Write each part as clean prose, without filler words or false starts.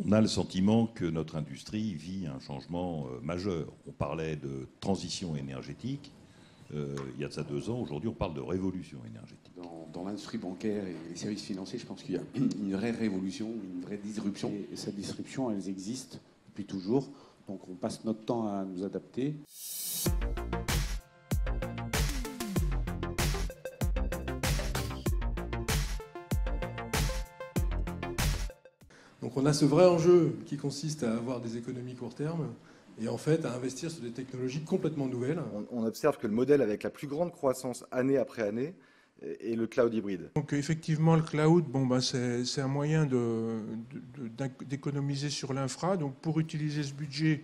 On a le sentiment que notre industrie vit un changement majeur. On parlait de transition énergétique il y a de ça 2 ans. Aujourd'hui, on parle de révolution énergétique. Dans l'industrie bancaire et les services financiers, je pense qu'il y a une vraie révolution, une vraie disruption. Et cette disruption, elles existent depuis toujours. Donc on passe notre temps à nous adapter. Donc on a ce vrai enjeu qui consiste à avoir des économies court terme et en fait à investir sur des technologies complètement nouvelles. On observe que le modèle avec la plus grande croissance année après année est le cloud hybride. Donc effectivement le cloud, c'est un moyen d'économiser sur l'infra. Donc pour utiliser ce budget,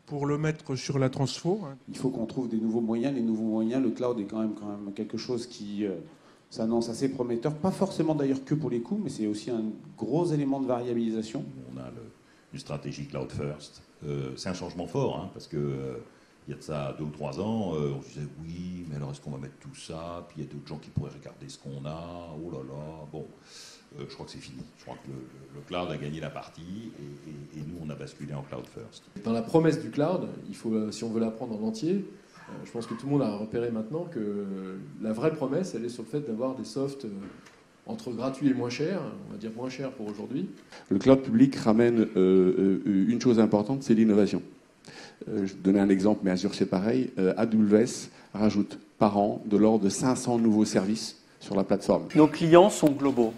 pour le mettre sur la transfo. Il faut qu'on trouve des nouveaux moyens. Les nouveaux moyens, le cloud est quand même quelque chose qui s'annonce assez prometteur. Pas forcément d'ailleurs que pour les coûts, mais c'est aussi un gros élément de variabilisation. On a une stratégie cloud first. C'est un changement fort, hein, parce que il y a de ça 2 ou 3 ans, on se disait oui, mais alors est-ce qu'on va mettre tout ça? Puis il y a d'autres gens qui pourraient regarder ce qu'on a. Oh là là, bon. Je crois que c'est fini. Je crois que le cloud a gagné la partie et nous, on a basculé en cloud first. Dans la promesse du cloud, il faut, si on veut la prendre en entier, je pense que tout le monde a repéré maintenant que la vraie promesse, elle est sur le fait d'avoir des softs entre gratuits et moins chers, on va dire moins chers pour aujourd'hui. Le cloud public ramène une chose importante, c'est l'innovation. Je vais donner un exemple, mais Azure c'est pareil. AWS rajoute par an de l'ordre de 500 nouveaux services sur la plateforme. Nos clients sont globaux.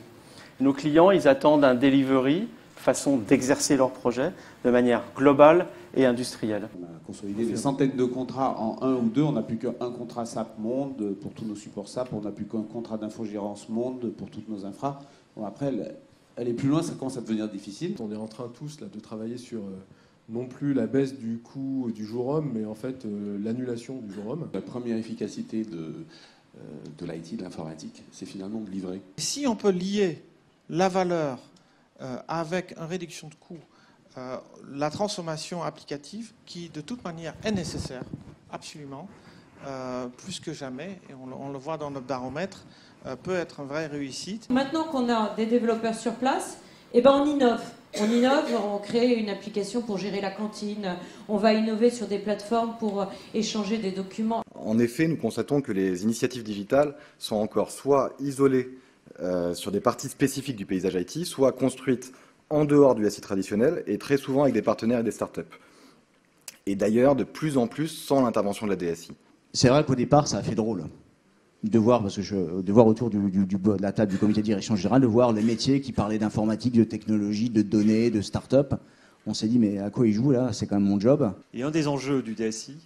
Nos clients, ils attendent un delivery, façon d'exercer leur projet de manière globale et industrielle. On a consolidé des centaines de contrats en 1 ou 2. On n'a plus qu'un contrat SAP Monde pour tous nos supports SAP. On n'a plus qu'un contrat d'infogérance Monde pour toutes nos infras. Bon, après, elle est plus loin, ça commence à devenir difficile. On est en train tous là, de travailler sur non plus la baisse du coût du jour homme, mais en fait l'annulation du jour homme. La première efficacité de l'IT, de l'informatique, c'est finalement de livrer. Si on peut lier la valeur avec une réduction de coûts, la transformation applicative qui de toute manière est nécessaire, absolument, plus que jamais, et on le voit dans notre baromètre, peut être une vraie réussite. Maintenant qu'on a des développeurs sur place, eh ben on innove. On innove, on crée une application pour gérer la cantine, on va innover sur des plateformes pour échanger des documents. En effet, nous constatons que les initiatives digitales sont encore soit isolées sur des parties spécifiques du paysage IT, soit construites en dehors du SI traditionnel et très souvent avec des partenaires et des startups. Et d'ailleurs, de plus en plus, sans l'intervention de la DSI. C'est vrai qu'au départ, ça a fait drôle de voir, parce que de voir autour de la table du comité de direction générale, de voir les métiers qui parlaient d'informatique, de technologie, de données, de start-up. On s'est dit, mais à quoi il joue là? C'est quand même mon job. Et un des enjeux du DSI,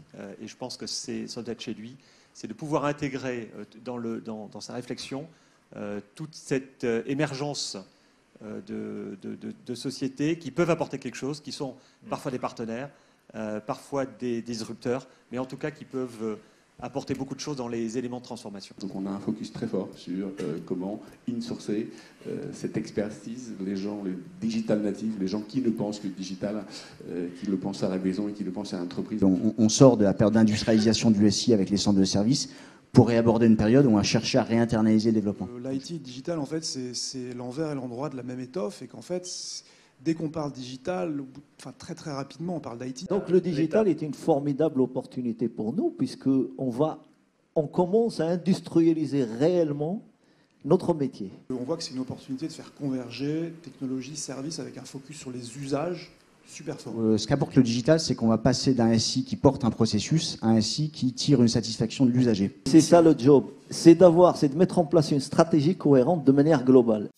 et je pense que ça doit être chez lui, c'est de pouvoir intégrer dans sa réflexion toute cette émergence de sociétés qui peuvent apporter quelque chose, qui sont parfois des partenaires, parfois des disrupteurs, mais en tout cas qui peuvent apporter beaucoup de choses dans les éléments de transformation. Donc on a un focus très fort sur comment insourcer cette expertise, les gens, les digital natives, les gens qui ne pensent que digital, qui le pensent à la maison et qui le pensent à l'entreprise. On sort de la période d'industrialisation du SI avec les centres de services pour réaborder une période où on a cherché à réinternaliser le développement. L'IT digital, en fait, c'est l'envers et l'endroit de la même étoffe, et qu'en fait, dès qu'on parle digital, très très rapidement, on parle d'IT. Donc le digital est une formidable opportunité pour nous, puisqu'on commence à industrialiser réellement notre métier. On voit que c'est une opportunité de faire converger technologie, service, avec un focus sur les usages super fort. Ce qu'apporte le digital, c'est qu'on va passer d'un SI qui porte un processus à un SI qui tire une satisfaction de l'usager. C'est ça le job, c'est de mettre en place une stratégie cohérente de manière globale.